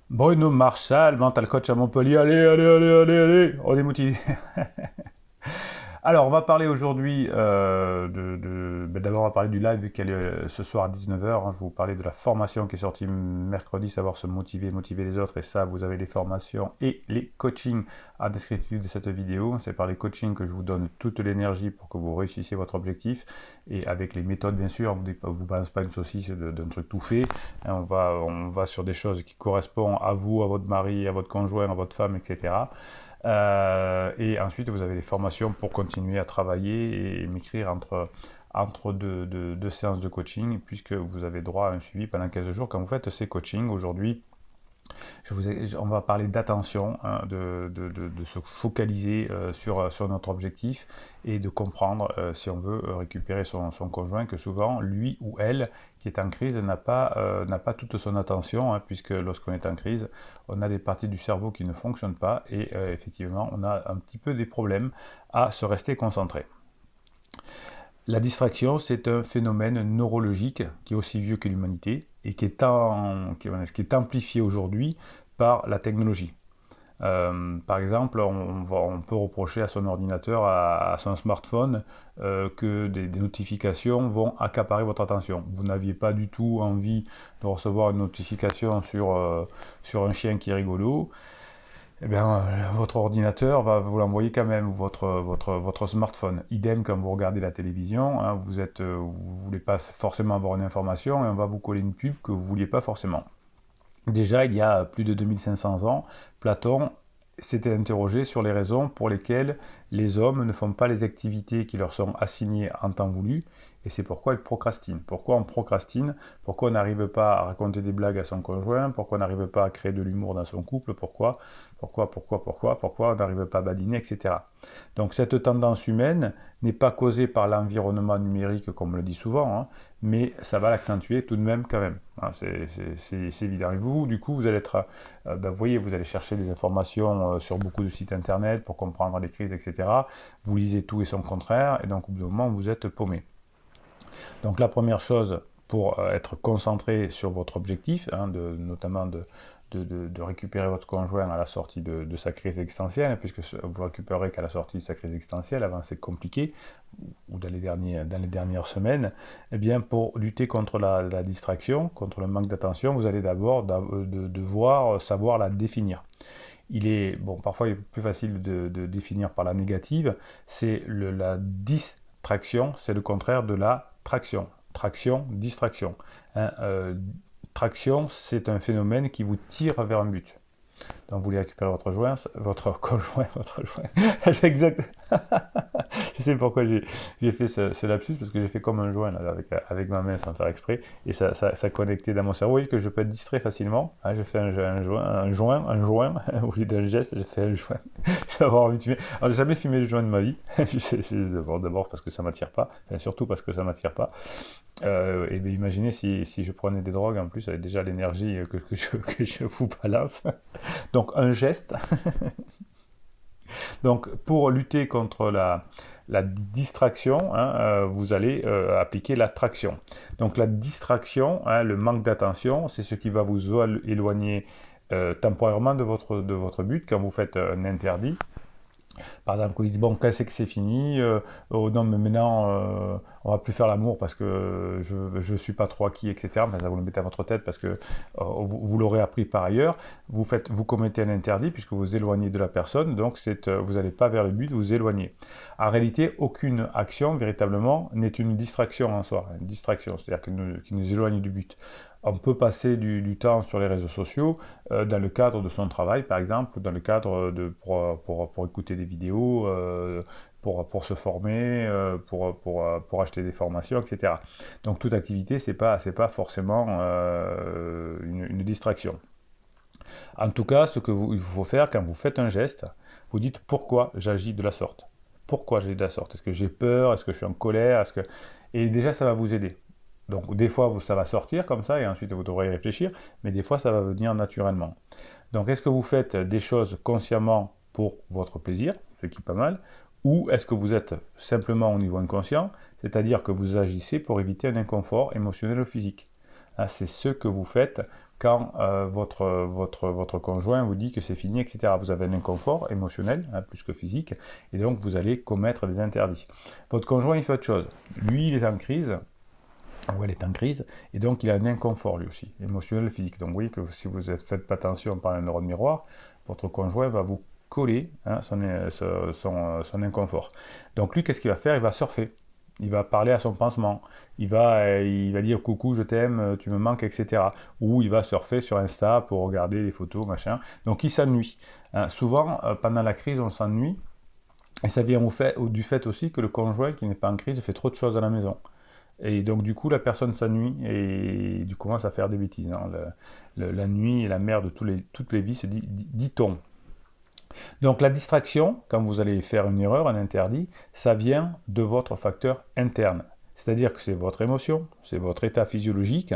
Bruno Marchal, mental coach à Montpellier. Allez, allez, allez, allez, allez, on est motivé. Alors, on va parler aujourd'hui d'abord, on va parler du live qui a lieu ce soir à 19h. Je vais vous parler de la formation qui est sortie mercredi, savoir se motiver, motiver les autres. Et ça, vous avez les formations et les coachings en descriptif de cette vidéo. C'est par les coachings que je vous donne toute l'énergie pour que vous réussissiez votre objectif. Et avec les méthodes, bien sûr, on vous balance pas une saucisse d'un truc tout fait. On va sur des choses qui correspondent à vous, à votre mari, à votre conjoint, à votre femme, etc. Et ensuite, vous avez des formations pour continuer à travailler et m'écrire entre deux séances de coaching, puisque vous avez droit à un suivi pendant 15 jours quand vous faites ces coachings. Aujourd'hui, on va parler d'attention, hein, de se focaliser sur notre objectif et de comprendre si on veut récupérer son conjoint, que souvent, lui ou elle qui est en crise n'a pas toute son attention, hein, puisque lorsqu'on est en crise, on a des parties du cerveau qui ne fonctionnent pas et effectivement, on a un petit peu des problèmes à se rester concentré. La distraction, c'est un phénomène neurologique qui est aussi vieux que l'humanité et qui est amplifié aujourd'hui par la technologie. Par exemple, on peut reprocher à son ordinateur, à son smartphone, que des notifications vont accaparer votre attention. Vous n'aviez pas du tout envie de recevoir une notification sur un chien qui est rigolo. Eh bien, votre ordinateur va vous l'envoyer quand même, votre smartphone. Idem quand vous regardez la télévision, hein, vous ne voulez pas forcément avoir une information et on va vous coller une pub que vous ne vouliez pas forcément. Déjà, il y a plus de 2500 ans, Platon s'était interrogé sur les raisons pour lesquelles les hommes ne font pas les activités qui leur sont assignées en temps voulu, et c'est pourquoi ils procrastinent. Pourquoi on procrastine? Pourquoi on n'arrive pas à raconter des blagues à son conjoint? Pourquoi on n'arrive pas à créer de l'humour dans son couple? Pourquoi on n'arrive pas à badiner, etc. Donc cette tendance humaine n'est pas causée par l'environnement numérique, comme on le dit souvent, hein, mais ça va l'accentuer tout de même quand même. Hein, c'est évident. Et vous, du coup, vous allez être, vous voyez, vous allez chercher des informations sur beaucoup de sites internet pour comprendre les crises, etc. Vous lisez tout et son contraire, et donc au bout d'un moment, vous êtes paumé. Donc la première chose pour être concentré sur votre objectif, hein, notamment de récupérer votre conjoint à la sortie de sa crise existentielle, puisque vous récupérez qu'à la sortie de sa crise existentielle, avant c'est compliqué, ou dans les dernières semaines, eh bien pour lutter contre la distraction, contre le manque d'attention, vous allez d'abord devoir savoir la définir. Parfois il est plus facile de définir par la négative, c'est la distraction, c'est le contraire de la traction. Traction, distraction. Hein, traction, c'est un phénomène qui vous tire vers un but. Donc vous voulez récupérer votre conjoint, votre joint. Exact. Je sais pourquoi j'ai fait ce lapsus, parce que j'ai fait comme un joint là, avec ma main sans faire exprès, et ça connectait dans mon cerveau. Vous voyez que je peux être distrait facilement. Hein, j'ai fait un joint, au lieu d'un geste, j'ai fait un joint. J'ai avoir envie de fumer. Alors j'ai jamais fumé le joint de ma vie. D'abord parce que ça m'attire pas, enfin, surtout parce que ça m'attire pas. Et bien imaginez si je prenais des drogues en plus avec déjà l'énergie que je vous balance. Donc un geste. Donc pour lutter contre la distraction, hein, vous allez appliquer la traction. Donc la distraction, hein, le manque d'attention, c'est ce qui va vous éloigner temporairement de votre but quand vous faites un interdit. Par exemple, vous dites, bon, quand c'est que c'est fini, oh non, mais maintenant, on va plus faire l'amour parce que je suis pas trop acquis, etc. Mais ça vous le mettez à votre tête parce que vous l'aurez appris par ailleurs. Vous commettez un interdit puisque vous éloignez de la personne, donc vous n'allez pas vers le but, vous éloignez. En réalité, aucune action, véritablement, n'est une distraction en soi. Une distraction, c'est-à-dire qui nous éloigne du but. On peut passer du temps sur les réseaux sociaux dans le cadre de son travail, par exemple, dans le cadre pour écouter des vidéos, pour se former, pour acheter des formations, etc. Donc toute activité, c'est pas forcément une distraction. En tout cas, il faut faire quand vous faites un geste, vous dites pourquoi j'agis de la sorte. Pourquoi j'agis de la sorte? Est-ce que j'ai peur? Est-ce que je suis en colère? Et déjà, ça va vous aider. Donc des fois, ça va sortir comme ça, et ensuite vous devrez y réfléchir, mais des fois, ça va venir naturellement. Donc est-ce que vous faites des choses consciemment pour votre plaisir, ce qui est pas mal, ou est-ce que vous êtes simplement au niveau inconscient, c'est-à-dire que vous agissez pour éviter un inconfort émotionnel ou physique? C'est ce que vous faites quand votre conjoint vous dit que c'est fini, etc. Vous avez un inconfort émotionnel, hein, plus que physique, et donc vous allez commettre des interdits. Votre conjoint, il fait autre chose. Lui, il est en crise, ou elle est en crise, et donc il a un inconfort lui aussi, émotionnel, physique. Donc vous voyez que si vous ne faites pas attention par un neurone miroir, votre conjoint va vous coller, hein, son inconfort. Donc lui, qu'est-ce qu'il va faire? Il va surfer. Il va parler à son pansement. Il va dire coucou, je t'aime, tu me manques, etc. Ou il va surfer sur Insta pour regarder les photos, machin. Donc il s'ennuie. Hein, souvent, pendant la crise, on s'ennuie. Et ça vient du fait aussi que le conjoint qui n'est pas en crise fait trop de choses à la maison. Et donc du coup, la personne s'ennuie et du coup commence à faire des bêtises. Hein. La nuit est la mère de toutes les vices, dit-on. Donc la distraction, quand vous allez faire une erreur, un interdit, ça vient de votre facteur interne. C'est-à-dire que c'est votre émotion, c'est votre état physiologique,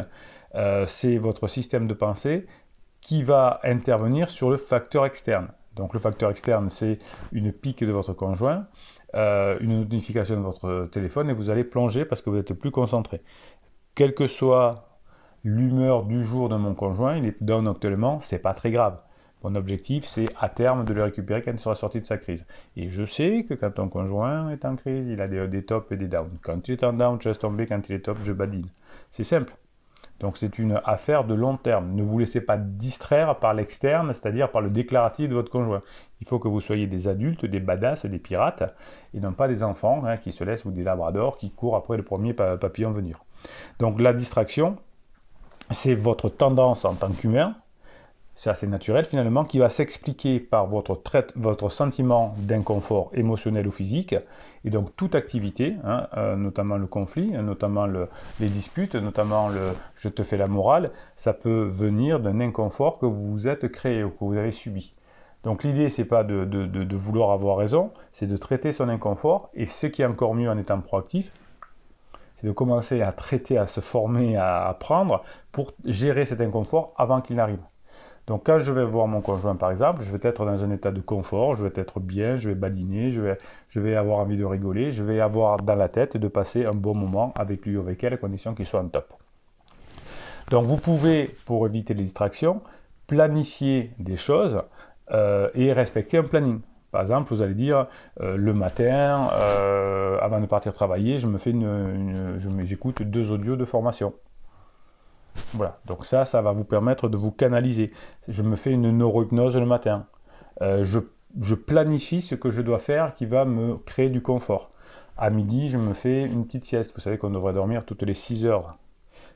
c'est votre système de pensée qui va intervenir sur le facteur externe. Donc le facteur externe, c'est une pique de votre conjoint, une notification de votre téléphone et vous allez plonger parce que vous êtes plus concentré. Quelle que soit l'humeur du jour de mon conjoint, il est down actuellement, c'est pas très grave. Mon objectif, c'est à terme de le récupérer quand il sera sorti de sa crise. Et je sais que quand ton conjoint est en crise, il a des tops et des downs. Quand il est en down, je laisse tomber. Quand il est top, je badine. C'est simple. Donc c'est une affaire de long terme. Ne vous laissez pas distraire par l'externe, c'est-à-dire par le déclaratif de votre conjoint. Il faut que vous soyez des adultes, des badass, des pirates, et non pas des enfants qui se laissent ou des labradors qui courent après le premier papillon venir. Donc la distraction, c'est votre tendance en tant qu'humain, c'est assez naturel finalement, qui va s'expliquer par votre sentiment d'inconfort émotionnel ou physique, et donc toute activité, hein, notamment le conflit, notamment les disputes, notamment le « je te fais la morale », ça peut venir d'un inconfort que vous vous êtes créé ou que vous avez subi. Donc l'idée, c'est pas de vouloir avoir raison, c'est de traiter son inconfort, et ce qui est encore mieux en étant proactif, c'est de commencer à traiter, à se former, à apprendre pour gérer cet inconfort avant qu'il n'arrive. Donc quand je vais voir mon conjoint par exemple, je vais être dans un état de confort, je vais être bien, je vais badiner, je vais avoir envie de rigoler, je vais avoir dans la tête de passer un bon moment avec lui ou avec elle à condition qu'il soit en top. Donc vous pouvez, pour éviter les distractions, planifier des choses et respecter un planning. Par exemple, vous allez dire le matin, avant de partir travailler, j'écoute 2 audios de formation. Voilà, donc ça va vous permettre de vous canaliser. Je me fais une neurohypnose le matin. Je planifie ce que je dois faire qui va me créer du confort. À midi, je me fais une petite sieste. Vous savez qu'on devrait dormir toutes les 6 heures.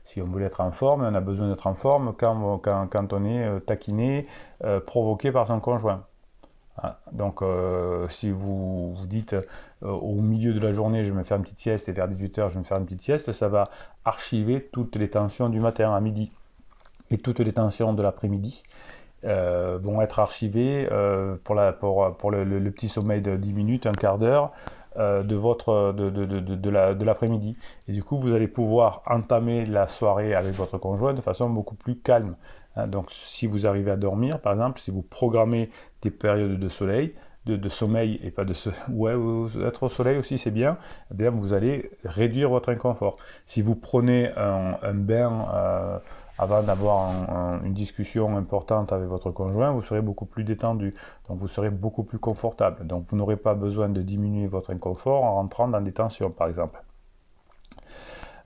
Si on voulait être en forme, on a besoin d'être en forme quand on est taquiné, provoqué par son conjoint. Donc si vous dites au milieu de la journée je vais me faire une petite sieste et vers 18h je vais me faire une petite sieste, ça va archiver toutes les tensions du matin à midi et toutes les tensions de l'après-midi vont être archivées pour le petit sommeil de 10 minutes, un quart d'heure de l'après-midi. Et du coup vous allez pouvoir entamer la soirée avec votre conjoint de façon beaucoup plus calme. Donc si vous arrivez à dormir, par exemple, si vous programmez des périodes de sommeil et pas être au soleil aussi c'est bien, eh bien vous allez réduire votre inconfort. Si vous prenez un bain avant d'avoir une discussion importante avec votre conjoint, vous serez beaucoup plus détendu, donc vous serez beaucoup plus confortable. Donc vous n'aurez pas besoin de diminuer votre inconfort en rentrant dans des tensions par exemple.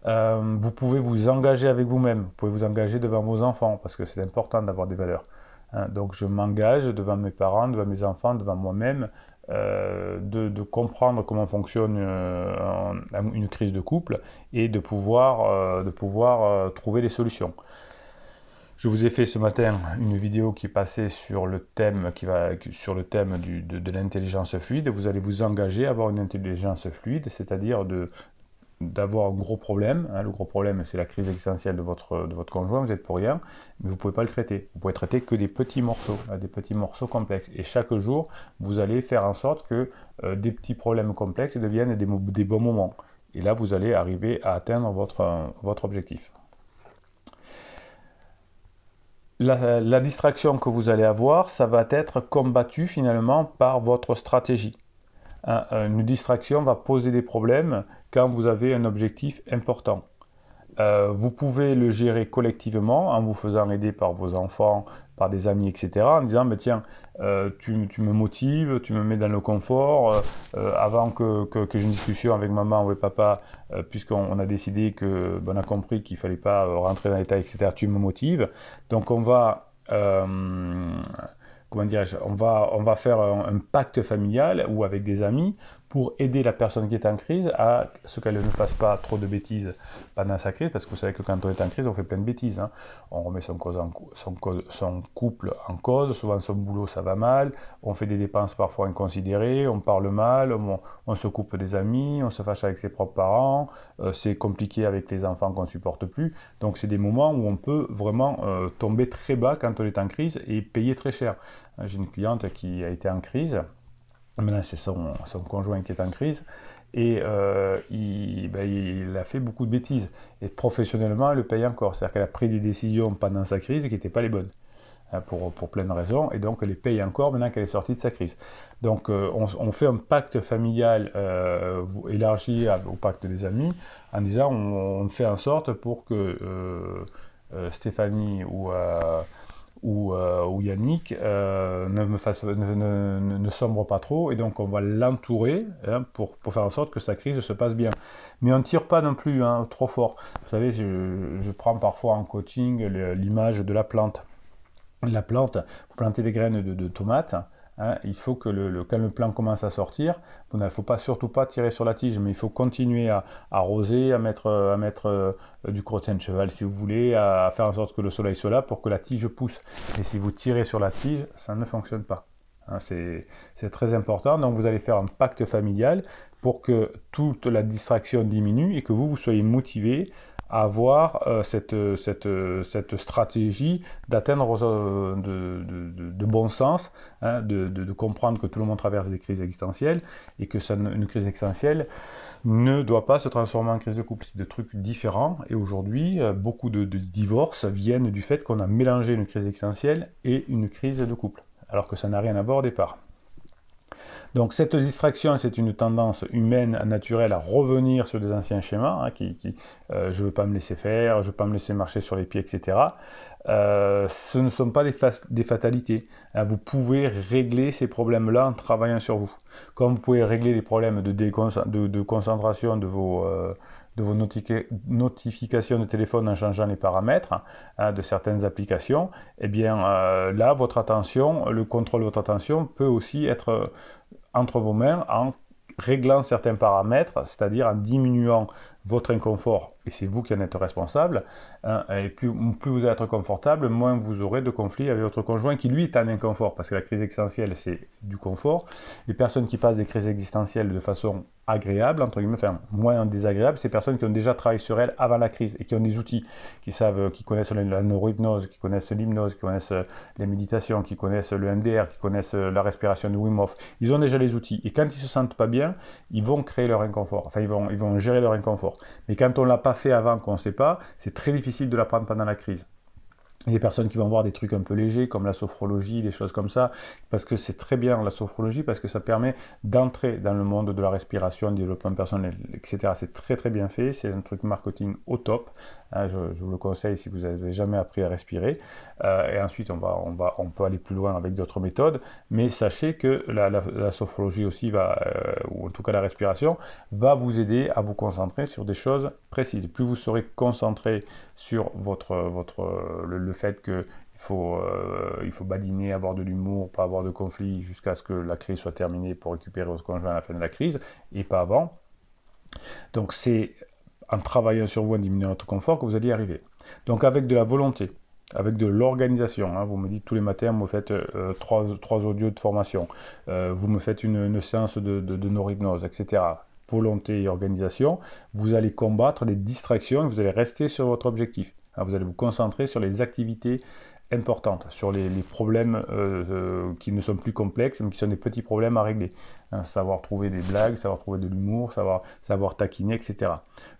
Vous pouvez vous engager avec vous-même, vous pouvez vous engager devant vos enfants, parce que c'est important d'avoir des valeurs. Donc je m'engage devant mes parents, devant mes enfants, devant moi-même, de comprendre comment fonctionne une crise de couple et de pouvoir trouver des solutions. Je vous ai fait ce matin une vidéo qui est passée sur le thème, de l'intelligence fluide. Vous allez vous engager à avoir une intelligence fluide, c'est-à-dire d'avoir un gros problème. Le gros problème, c'est la crise existentielle de votre conjoint, vous n'êtes pour rien, mais vous ne pouvez pas le traiter. Vous pouvez traiter que des petits morceaux complexes. Et chaque jour, vous allez faire en sorte que des petits problèmes complexes deviennent des bons moments. Et là, vous allez arriver à atteindre votre objectif. La distraction que vous allez avoir, ça va être combattu finalement par votre stratégie. Une distraction va poser des problèmes quand vous avez un objectif important. Vous pouvez le gérer collectivement en vous faisant aider par vos enfants, par des amis, etc. En disant, mais tiens, tu me motives, tu me mets dans le confort. Avant que j'ai une discussion avec maman ou papa, puisqu'on a décidé que, on a compris qu'il ne fallait pas rentrer dans les détails, etc., tu me motives. Donc on va... comment dirais-je, on va faire un pacte familial ou avec des amis pour aider la personne qui est en crise à ce qu'elle ne fasse pas trop de bêtises pendant sa crise, parce que vous savez que quand on est en crise, on fait plein de bêtises. Hein. On remet son couple en cause, souvent son boulot ça va mal, on fait des dépenses parfois inconsidérées, on parle mal, on se coupe des amis, on se fâche avec ses propres parents, c'est compliqué avec les enfants qu'on ne supporte plus. Donc c'est des moments où on peut vraiment tomber très bas quand on est en crise et payer très cher. J'ai une cliente qui a été en crise. Maintenant, c'est son conjoint qui est en crise. Et il a fait beaucoup de bêtises. Et professionnellement, elle le paye encore. C'est-à-dire qu'elle a pris des décisions pendant sa crise qui n'étaient pas les bonnes. Pour plein de raisons. Et donc, elle les paye encore maintenant qu'elle est sortie de sa crise. Donc, on fait un pacte familial élargi au pacte des amis en disant on fait en sorte pour que Stéphanie ou Yannick ne sombre pas trop, et donc on va l'entourer pour faire en sorte que sa crise se passe bien. Mais on ne tire pas non plus trop fort. Vous savez, je prends parfois en coaching l'image de la plante. La plante, vous plantez des graines de tomates. Il faut que quand le plant commence à sortir, il ne faut surtout pas tirer sur la tige, mais il faut continuer à arroser, à mettre du crottin de cheval si vous voulez, à faire en sorte que le soleil soit là pour que la tige pousse. Et si vous tirez sur la tige, ça ne fonctionne pas. C'est très important. Donc vous allez faire un pacte familial pour que toute la distraction diminue et que vous soyez motivé à avoir cette stratégie d'atteindre de bon sens, de comprendre que tout le monde traverse des crises existentielles et que une crise existentielle ne doit pas se transformer en crise de couple. C'est des trucs différents. Et aujourd'hui, beaucoup de divorces viennent du fait qu'on a mélangé une crise existentielle et une crise de couple, alors que ça n'a rien à voir au départ. Donc cette distraction, c'est une tendance humaine, naturelle à revenir sur des anciens schémas, je ne veux pas me laisser faire, je ne veux pas me laisser marcher sur les pieds, etc. Ce ne sont pas des fatalités. Vous pouvez régler ces problèmes-là en travaillant sur vous. Comme vous pouvez régler les problèmes de concentration de vos notifications de téléphone en changeant les paramètres de certaines applications, eh bien là, votre attention, le contrôle de votre attention peut aussi être entre vos mains en réglant certains paramètres, c'est-à-dire en diminuant votre inconfort, et c'est vous qui en êtes responsable, et plus vous allez être confortable, moins vous aurez de conflits avec votre conjoint qui lui est en inconfort, parce que la crise existentielle c'est du confort. Les personnes qui passent des crises existentielles de façon agréable, entre guillemets, enfin moins désagréable, c'est les personnes qui ont déjà travaillé sur elles avant la crise et qui ont des outils, qui connaissent la neurohypnose, qui connaissent l'hypnose, qui connaissent les méditations, qui connaissent le MDR, qui connaissent la respiration de Wim Hof. Ils ont déjà les outils et quand ils se sentent pas bien, ils vont créer leur inconfort, enfin ils vont gérer leur inconfort. Mais quand on ne l'a pas fait avant, qu'on ne sait pas, c'est très difficile de l'apprendre pendant la crise. Il y a des personnes qui vont voir des trucs un peu légers, comme la sophrologie, des choses comme ça, parce que c'est très bien la sophrologie, parce que ça permet d'entrer dans le monde de la respiration, du développement personnel, etc. C'est très très bien fait, c'est un truc marketing au top. Je vous le conseille si vous n'avez jamais appris à respirer. Et ensuite, on peut aller plus loin avec d'autres méthodes, mais sachez que la sophrologie aussi ou en tout cas la respiration, va vous aider à vous concentrer sur des choses précises. Plus vous serez concentré sur le fait qu'il faut badiner, avoir de l'humour, pas avoir de conflit jusqu'à ce que la crise soit terminée pour récupérer votre conjoint à la fin de la crise, et pas avant. Donc c'est en travaillant sur vous, en diminuant votre confort, que vous allez y arriver. Donc avec de la volonté, avec de l'organisation, vous me dites tous les matins, vous faites 3 audios de formation, vous me faites une séance de neurohypnose, etc. Volonté et organisation, vous allez combattre les distractions et vous allez rester sur votre objectif. Vous allez vous concentrer sur les activités importantes, sur les problèmes qui ne sont plus complexes, mais qui sont des petits problèmes à régler. Savoir trouver des blagues, savoir trouver de l'humour, savoir taquiner, etc.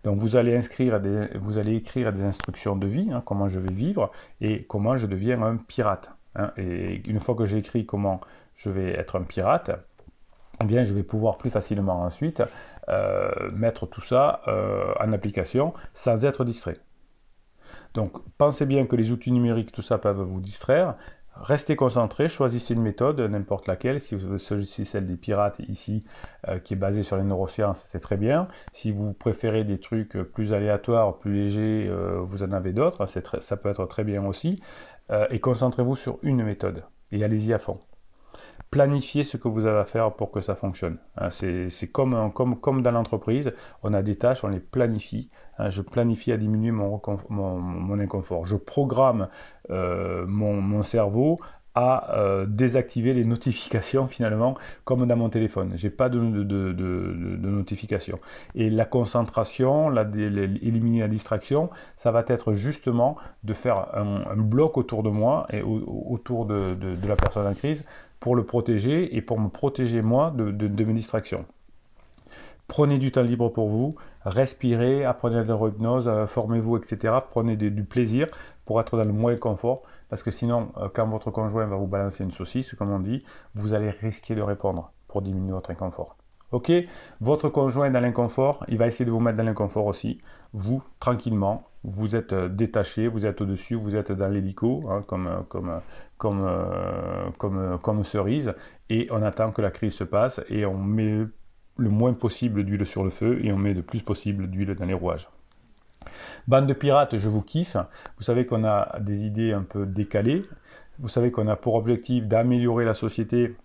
Donc vous allez écrire des instructions de vie, comment je vais vivre et comment je deviens un pirate. Et une fois que j'ai écrit comment je vais être un pirate, eh bien, je vais pouvoir plus facilement ensuite mettre tout ça en application sans être distrait. Donc, pensez bien que les outils numériques, tout ça, peuvent vous distraire. Restez concentré, choisissez une méthode, n'importe laquelle. Si vous choisissez celle des pirates ici, qui est basée sur les neurosciences, c'est très bien. Si vous préférez des trucs plus aléatoires, plus légers, vous en avez d'autres, ça peut être très bien aussi. Et concentrez-vous sur une méthode et allez-y à fond. Planifiez ce que vous avez à faire pour que ça fonctionne. C'est comme dans l'entreprise, on a des tâches, on les planifie. Je planifie à diminuer mon inconfort. Je programme mon cerveau à désactiver les notifications finalement, comme dans mon téléphone. J'ai pas de notifications. Et la concentration, éliminer la distraction, ça va être justement de faire un bloc autour de moi et autour de la personne en crise pour le protéger et pour me protéger moi de mes distractions. Prenez du temps libre pour vous, respirez, apprenez la neurohypnose, formez-vous, etc. Prenez du plaisir pour être dans le moins confort, parce que sinon, quand votre conjoint va vous balancer une saucisse, comme on dit, vous allez risquer de répondre pour diminuer votre inconfort. Ok, votre conjoint est dans l'inconfort, il va essayer de vous mettre dans l'inconfort aussi. Vous, tranquillement, vous êtes détaché, vous êtes au-dessus, vous êtes dans l'hélico, hein, comme cerise, et on attend que la crise se passe, et on met le moins possible d'huile sur le feu, et on met le plus possible d'huile dans les rouages. Bande de pirates, je vous kiffe. Vous savez qu'on a des idées un peu décalées. Vous savez qu'on a pour objectif d'améliorer la société,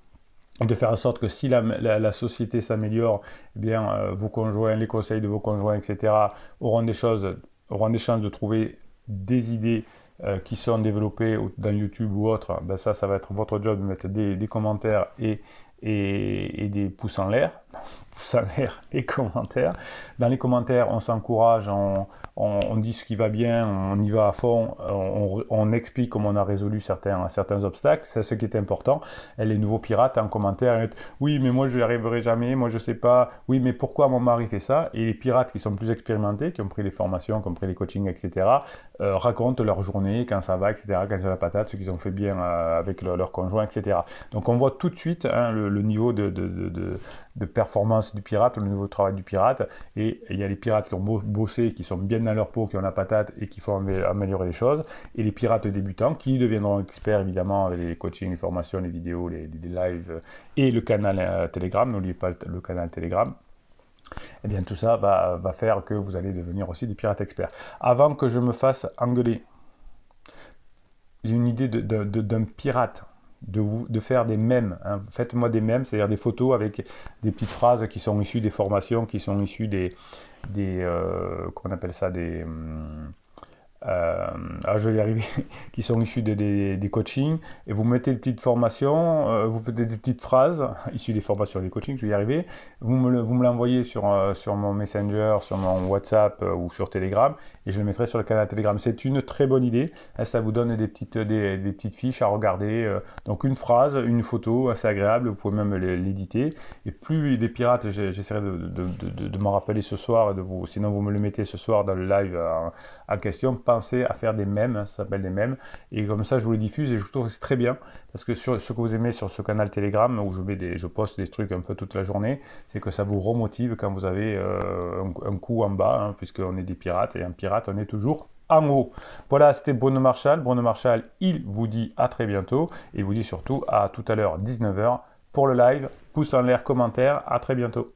de faire en sorte que si la société s'améliore, eh bien, vos conjoints, les conseils de vos conjoints, etc., auront des chances de trouver des idées qui sont développées dans YouTube ou autre. Ben ça va être votre job de mettre des commentaires et des pouces en l'air. Pouces en l'air et commentaires. Dans les commentaires, on s'encourage, on dit ce qui va bien, on y va à fond, on explique comment on a résolu certains obstacles, c'est ce qui est important. Et les nouveaux pirates en commentaire, ils disent, oui mais moi je n'y arriverai jamais, moi je sais pas, oui mais pourquoi mon mari fait ça? Et les pirates qui sont plus expérimentés, qui ont pris des formations, qui ont pris des coachings, etc., racontent leur journée, quand ça va, etc., quand c'est la patate, ce qu'ils ont fait bien avec leur conjoint, etc. Donc on voit tout de suite le niveau de performance du pirate, le niveau de travail du pirate, et il y a les pirates qui ont bossé, qui sont bien dans leur peau, qui ont la patate et qui font améliorer les choses, et les pirates débutants qui deviendront experts évidemment avec les coachings, les formations, les vidéos, les lives et le canal Telegram. N'oubliez pas le canal Telegram. Et bien tout ça va faire que vous allez devenir aussi des pirates experts. Avant que je me fasse engueuler, j'ai une idée d'un pirate. De faire des mèmes, hein. Faites-moi des mèmes, c'est-à-dire des photos avec des petites phrases qui sont issues des formations, qui sont issues comment on appelle ça, je vais y arriver, qui sont issus des coachings, et vous mettez des petites formations, vous mettez des petites phrases issues des formations des coachings, je vais y arriver, vous me l'envoyez sur mon Messenger, sur mon WhatsApp ou sur Telegram, et je le mettrai sur le canal Telegram. C'est une très bonne idée, hein, ça vous donne des petites fiches à regarder, donc une phrase, une photo, assez agréable, vous pouvez même l'éditer, et plus des pirates, j'essaierai de m'en rappeler ce soir, sinon vous me le mettez ce soir dans le live en question. Pensez à faire des mèmes, ça s'appelle des mèmes, et comme ça je vous les diffuse, et je trouve que c'est très bien, parce que ce que vous aimez sur ce canal Telegram, où je poste des trucs un peu toute la journée, c'est que ça vous remotive quand vous avez un coup en bas, hein, puisqu'on est des pirates, et un pirate on est toujours en haut. Voilà, c'était Bruno Marchal. Bruno Marchal, il vous dit à très bientôt, et il vous dit surtout à tout à l'heure 19h pour le live. Pouce en l'air, commentaire, à très bientôt.